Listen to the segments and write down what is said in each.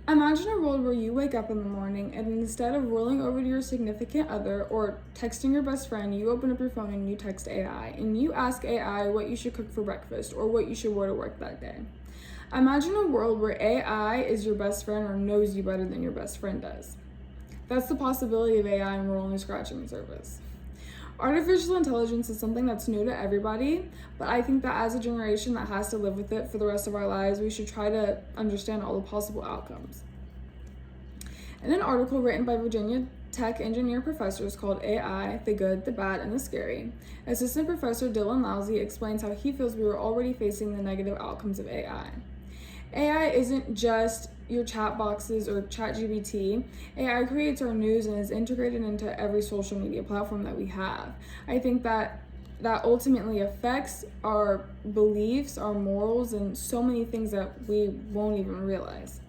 Imagine a world where you wake up in the morning and instead of rolling over to your significant other or texting your best friend, you open up your phone and you text AI and you ask AI what you should cook for breakfast or what you should wear to work that day. Imagine a world where AI is your best friend or knows you better than your best friend does. That's the possibility of AI, and we're only scratching the surface. Artificial intelligence is something that's new to everybody, but I think that as a generation that has to live with it for the rest of our lives, we should try to understand all the possible outcomes. In an article written by Virginia Tech engineer professors called AI, the Good, the Bad, and the Scary, Assistant Professor Dylan Lousy explains how he feels we are already facing the negative outcomes of AI. AI isn't just your chat boxes or ChatGPT. AI creates our news and is integrated into every social media platform that we have. I think that ultimately affects our beliefs, our morals, and so many things that we won't even realize.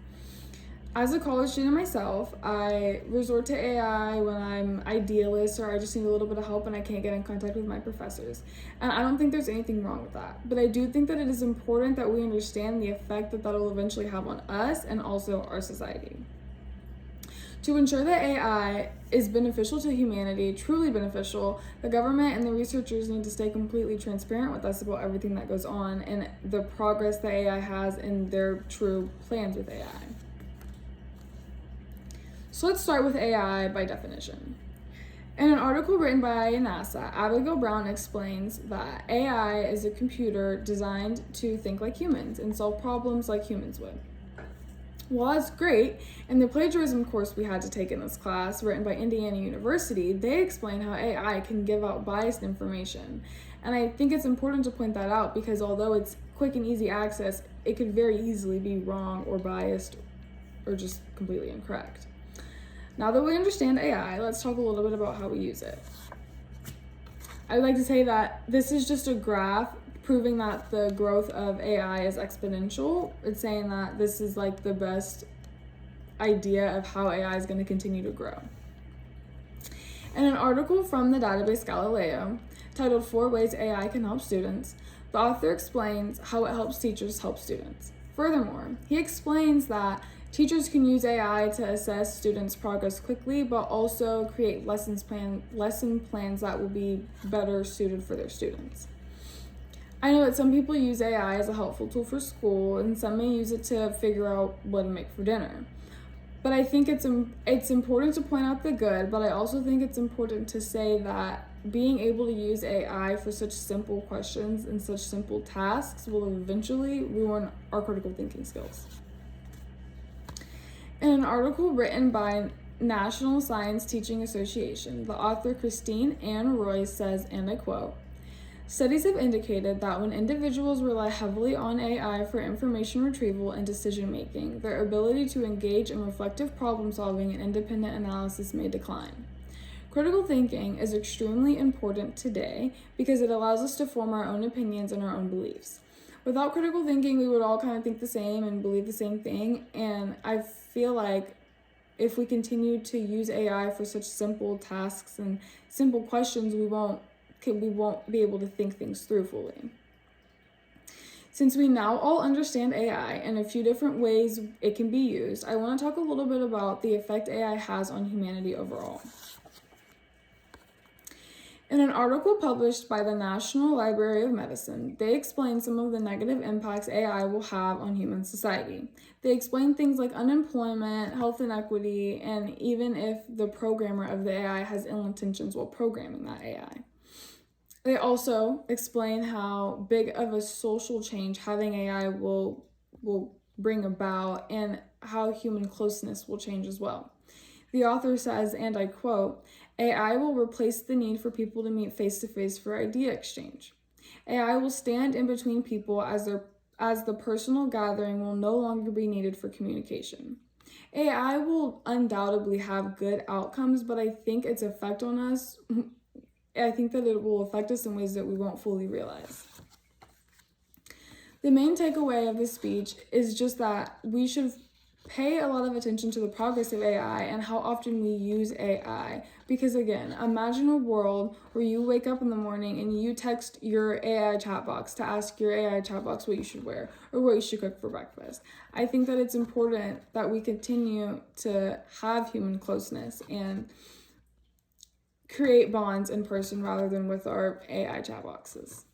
As a college student myself, I resort to AI when I'm idealist or I just need a little bit of help and I can't get in contact with my professors. And I don't think there's anything wrong with that. But I do think that it is important that we understand the effect that that'll eventually have on us and also our society. To ensure that AI is beneficial to humanity, truly beneficial, the government and the researchers need to stay completely transparent with us about everything that goes on and the progress that AI has and their true plans with AI. So let's start with AI by definition. In an article written by NASA, Abigail Brown explains that AI is a computer designed to think like humans and solve problems like humans would. While that's great, in the plagiarism course we had to take in this class, written by Indiana University, they explain how AI can give out biased information. And I think it's important to point that out because although it's quick and easy access, it could very easily be wrong or biased or just completely incorrect. Now that we understand AI, let's talk a little bit about how we use it. I would like to say that this is just a graph proving that the growth of AI is exponential. It's saying that this is like the best idea of how AI is going to continue to grow. In an article from the database Galileo, titled 4 Ways AI Can Help Students, the author explains how it helps teachers help students. Furthermore, he explains that teachers can use AI to assess students' progress quickly, but also create lesson plans that will be better suited for their students. I know that some people use AI as a helpful tool for school, and some may use it to figure out what to make for dinner. But I think it's important to point out the good, but I also think it's important to say that being able to use AI for such simple questions and such simple tasks will eventually ruin our critical thinking skills. In an article written by National Science Teaching Association, the author Christine Ann Roy says, and I quote, "Studies have indicated that when individuals rely heavily on AI for information retrieval and decision making, their ability to engage in reflective problem solving and independent analysis may decline. Critical thinking is extremely important today because it allows us to form our own opinions and our own beliefs. Without critical thinking, we would all kind of think the same and believe the same thing, and I feel like if we continue to use AI for such simple tasks and simple questions, we won't be able to think things through fully. Since we now all understand AI and a few different ways it can be used, I want to talk a little bit about the effect AI has on humanity overall. In an article published by the National Library of Medicine, they explain some of the negative impacts AI will have on human society. They explain things like unemployment, health inequity, and even if the programmer of the AI has ill intentions while programming that AI. They also explain how big of a social change having AI will bring about and how human closeness will change as well. The author says, and I quote, "AI will replace the need for people to meet face-to-face for idea exchange. AI will stand in between people as the personal gathering will no longer be needed for communication. AI will undoubtedly have good outcomes, but I think its effect on us, I think that it will affect us in ways that we won't fully realize." The main takeaway of this speech is just that we should pay a lot of attention to the progress of AI and how often we use AI. Because again, imagine a world where you wake up in the morning and you text your AI chat box to ask your AI chat box what you should wear or what you should cook for breakfast. I think that it's important that we continue to have human closeness and create bonds in person rather than with our AI chat boxes.